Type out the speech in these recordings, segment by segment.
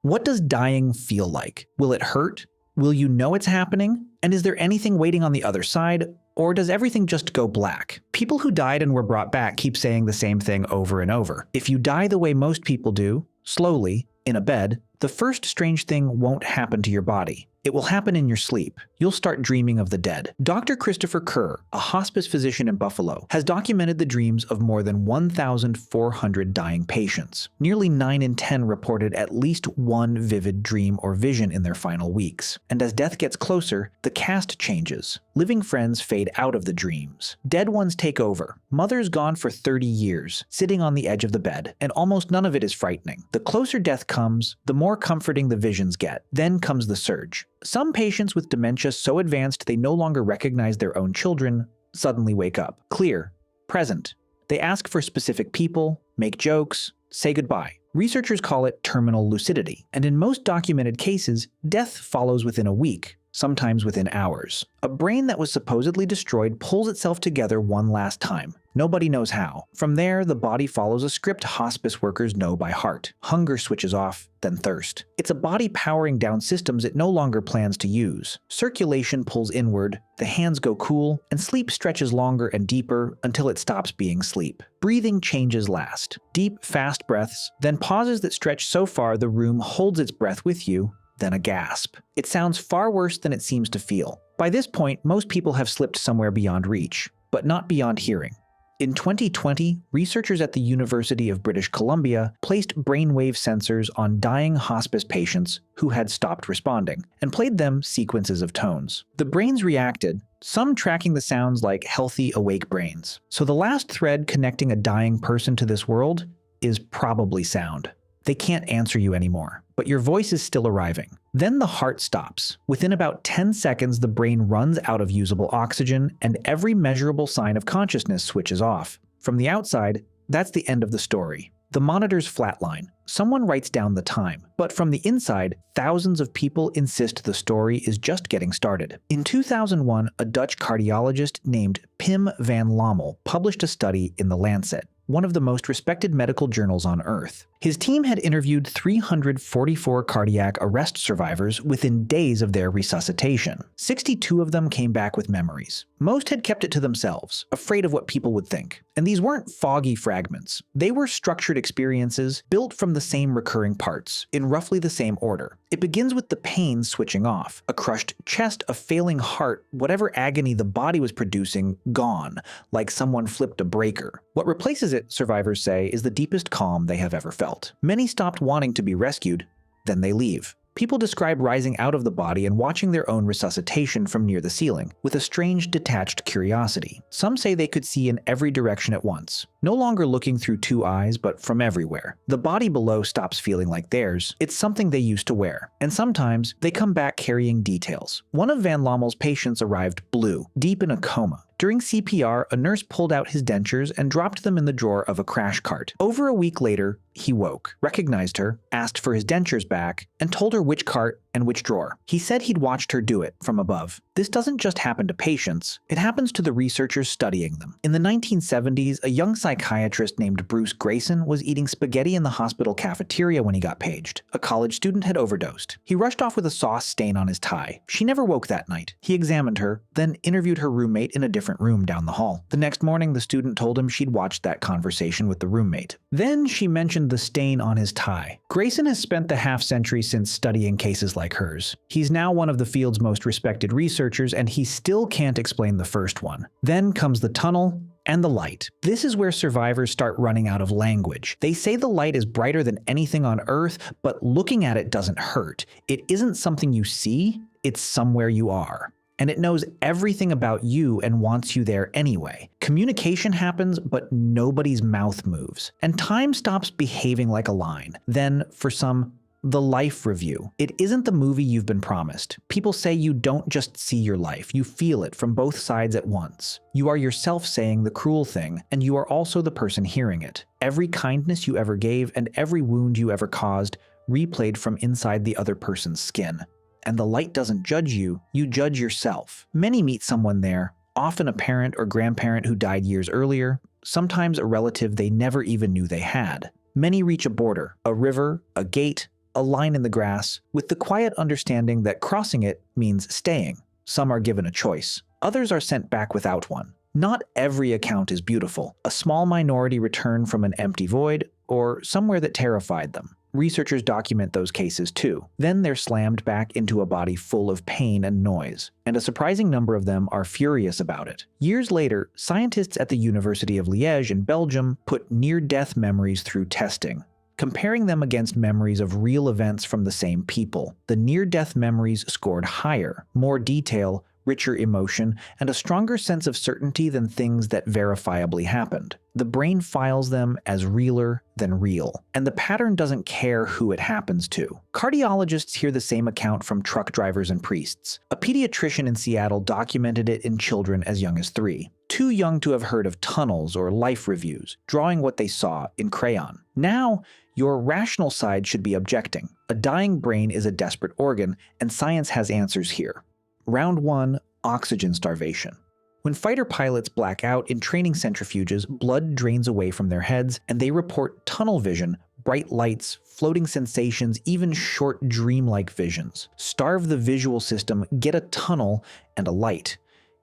What does dying feel like? Will it hurt? Will you know it's happening? And is there anything waiting on the other side? Or does everything just go black? People who died and were brought back keep saying the same thing over and over. If you die the way most people do, slowly, in a bed, the first strange thing won't happen to your body. It will happen in your sleep. You'll start dreaming of the dead. Dr. Christopher Kerr, a hospice physician in Buffalo, has documented the dreams of more than 1,400 dying patients. Nearly 9 in 10 reported at least one vivid dream or vision in their final weeks. And as death gets closer, the cast changes. Living friends fade out of the dreams. Dead ones take over. Mother's gone for 30 years, sitting on the edge of the bed, and almost none of it is frightening. The closer death comes, the more comforting the visions get. Then comes the surge. Some patients with dementia so advanced they no longer recognize their own children suddenly wake up. Clear, present. They ask for specific people, make jokes, say goodbye. Researchers call it terminal lucidity, and in most documented cases, death follows within a week, sometimes within hours. A brain that was supposedly destroyed pulls itself together one last time. Nobody knows how. From there, the body follows a script hospice workers know by heart. Hunger switches off, then thirst. It's a body powering down systems it no longer plans to use. Circulation pulls inward, the hands go cool, and sleep stretches longer and deeper until it stops being sleep. Breathing changes last. Deep, fast breaths, then pauses that stretch so far the room holds its breath with you, then a gasp. It sounds far worse than it seems to feel. By this point, most people have slipped somewhere beyond reach, but not beyond hearing. In 2020, researchers at the University of British Columbia placed brainwave sensors on dying hospice patients who had stopped responding, and played them sequences of tones. The brains reacted, some tracking the sounds like healthy, awake brains. So the last thread connecting a dying person to this world is probably sound. They can't answer you anymore, but your voice is still arriving. Then the heart stops. Within about 10 seconds, the brain runs out of usable oxygen, and every measurable sign of consciousness switches off. From the outside, that's the end of the story. The monitors flatline. Someone writes down the time. But from the inside, thousands of people insist the story is just getting started. In 2001, a Dutch cardiologist named Pim van Lommel published a study in the Lancet, one of the most respected medical journals on Earth. His team had interviewed 344 cardiac arrest survivors within days of their resuscitation. 62 of them came back with memories. Most had kept it to themselves, afraid of what people would think. And these weren't foggy fragments. They were structured experiences built from the same recurring parts, in roughly the same order. It begins with the pain switching off, a crushed chest, a failing heart, whatever agony the body was producing, gone, like someone flipped a breaker. What replaces it, survivors say, is the deepest calm they have ever felt. Many stopped wanting to be rescued, then they leave. People describe rising out of the body and watching their own resuscitation from near the ceiling, with a strange detached curiosity. Some say they could see in every direction at once, no longer looking through two eyes, but from everywhere. The body below stops feeling like theirs. It's something they used to wear. And sometimes, they come back carrying details. One of Van Lommel's patients arrived blue, deep in a coma. During CPR, a nurse pulled out his dentures and dropped them in the drawer of a crash cart. Over a week later, he woke, recognized her, asked for his dentures back, and told her which cart and which drawer. He said he'd watched her do it from above. This doesn't just happen to patients, it happens to the researchers studying them. In the 1970s, a young psychiatrist named Bruce Grayson was eating spaghetti in the hospital cafeteria when he got paged. A college student had overdosed. He rushed off with a sauce stain on his tie. She never woke that night. He examined her, then interviewed her roommate in a different room down the hall. The next morning, the student told him she'd watched that conversation with the roommate. Then she mentioned the stain on his tie. Grayson has spent the half-century since studying cases like hers. He's now one of the field's most respected researchers, and he still can't explain the first one. Then comes the tunnel and the light. This is where survivors start running out of language. They say the light is brighter than anything on Earth, but looking at it doesn't hurt. It isn't something you see, it's somewhere you are. And it knows everything about you and wants you there anyway. Communication happens, but nobody's mouth moves. And time stops behaving like a line. Then, for some, the life review. It isn't the movie you've been promised. People say you don't just see your life, you feel it from both sides at once. You are yourself saying the cruel thing, and you are also the person hearing it. Every kindness you ever gave and every wound you ever caused, replayed from inside the other person's skin. And the light doesn't judge you, you judge yourself. Many meet someone there, often a parent or grandparent who died years earlier, sometimes a relative they never even knew they had. Many reach a border, a river, a gate, a line in the grass, with the quiet understanding that crossing it means staying. Some are given a choice. Others are sent back without one. Not every account is beautiful. A small minority return from an empty void, or somewhere that terrified them. Researchers document those cases too. Then they're slammed back into a body full of pain and noise, and a surprising number of them are furious about it. Years later, scientists at the University of Liège in Belgium put near-death memories through testing, comparing them against memories of real events from the same people. The near-death memories scored higher, more detail, richer emotion, and a stronger sense of certainty than things that verifiably happened. The brain files them as realer than real, and the pattern doesn't care who it happens to. Cardiologists hear the same account from truck drivers and priests. A pediatrician in Seattle documented it in children as young as 3. Too young to have heard of tunnels or life reviews, drawing what they saw in crayon. Now, your rational side should be objecting. A dying brain is a desperate organ, and science has answers here. Round 1. Oxygen starvation. When fighter pilots black out in training centrifuges, blood drains away from their heads, and they report tunnel vision, bright lights, floating sensations, even short dreamlike visions. Starve the visual system, get a tunnel and a light.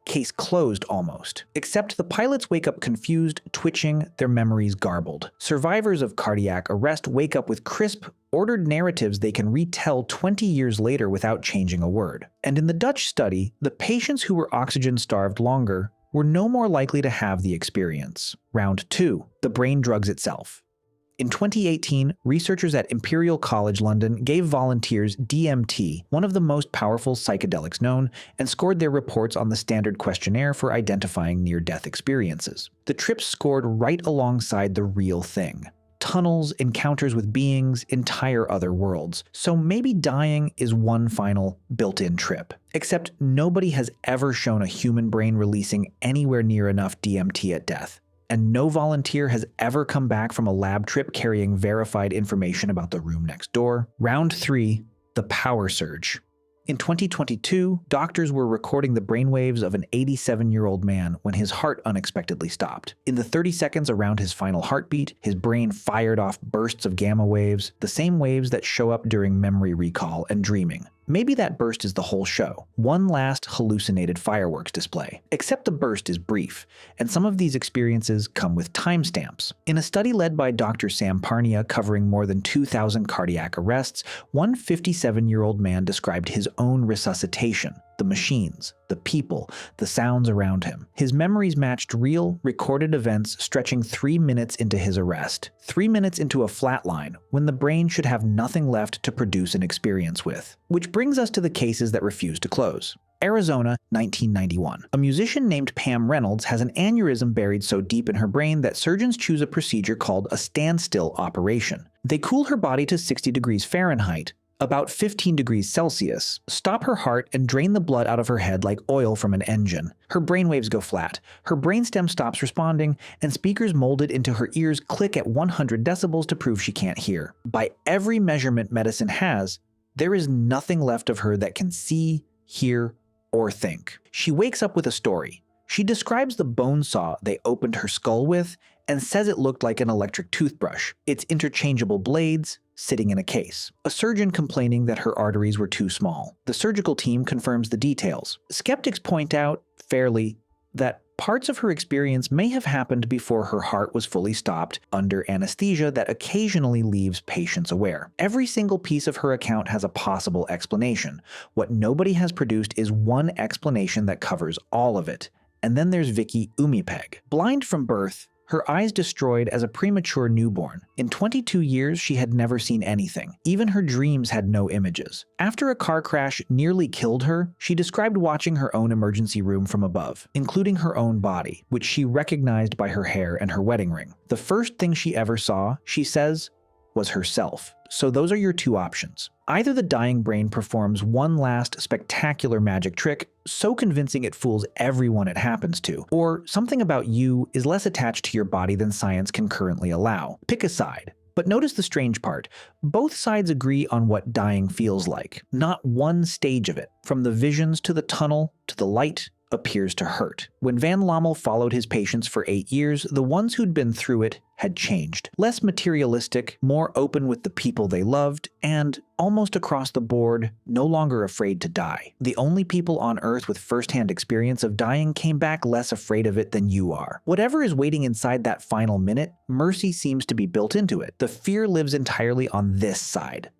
Case closed almost. Except the pilots wake up confused, twitching, their memories garbled. Survivors of cardiac arrest wake up with crisp, ordered narratives they can retell 20 years later without changing a word. And in the Dutch study, the patients who were oxygen-starved longer were no more likely to have the experience. Round 2. The brain drugs itself. In 2018, researchers at Imperial College London gave volunteers DMT, one of the most powerful psychedelics known, and scored their reports on the standard questionnaire for identifying near-death experiences. The trips scored right alongside the real thing. Tunnels, encounters with beings, entire other worlds. So maybe dying is one final, built-in trip. Except nobody has ever shown a human brain releasing anywhere near enough DMT at death. And no volunteer has ever come back from a lab trip carrying verified information about the room next door. Round 3. The power surge. In 2022, doctors were recording the brainwaves of an 87-year-old man when his heart unexpectedly stopped. In the 30 seconds around his final heartbeat, his brain fired off bursts of gamma waves, the same waves that show up during memory recall and dreaming. Maybe that burst is the whole show, one last hallucinated fireworks display. Except the burst is brief, and some of these experiences come with timestamps. In a study led by Dr. Sam Parnia covering more than 2,000 cardiac arrests, one 57-year-old man described his own resuscitation, the machines, the people, the sounds around him. His memories matched real, recorded events stretching 3 minutes into his arrest. 3 minutes into a flatline, when the brain should have nothing left to produce an experience with. Which brings us to the cases that refuse to close. Arizona, 1991. A musician named Pam Reynolds has an aneurysm buried so deep in her brain that surgeons choose a procedure called a standstill operation. They cool her body to 60 degrees Fahrenheit, about 15 degrees Celsius, stop her heart and drain the blood out of her head like oil from an engine. Her brainwaves go flat, her brainstem stops responding, and speakers molded into her ears click at 100 decibels to prove she can't hear. By every measurement medicine has, there is nothing left of her that can see, hear, or think. She wakes up with a story. She describes the bone saw they opened her skull with and says it looked like an electric toothbrush, its interchangeable blades sitting in a case. A surgeon complaining that her arteries were too small. The surgical team confirms the details. Skeptics point out, fairly, that parts of her experience may have happened before her heart was fully stopped under anesthesia that occasionally leaves patients aware. Every single piece of her account has a possible explanation. What nobody has produced is one explanation that covers all of it. And then there's Vicky Umipeg. Blind from birth, her eyes destroyed as a premature newborn. In 22 years, she had never seen anything. Even her dreams had no images. After a car crash nearly killed her, she described watching her own emergency room from above, including her own body, which she recognized by her hair and her wedding ring. The first thing she ever saw, she says, was herself. So those are your two options. Either the dying brain performs one last spectacular magic trick, so convincing it fools everyone it happens to, or something about you is less attached to your body than science can currently allow. Pick a side. But notice the strange part. Both sides agree on what dying feels like. Not one stage of it, from the visions to the tunnel, to the light, appears to hurt. When Van Lommel followed his patients for 8 years, the ones who'd been through it had changed. Less materialistic, more open with the people they loved, and, almost across the board, no longer afraid to die. The only people on Earth with first-hand experience of dying came back less afraid of it than you are. Whatever is waiting inside that final minute, mercy seems to be built into it. The fear lives entirely on this side.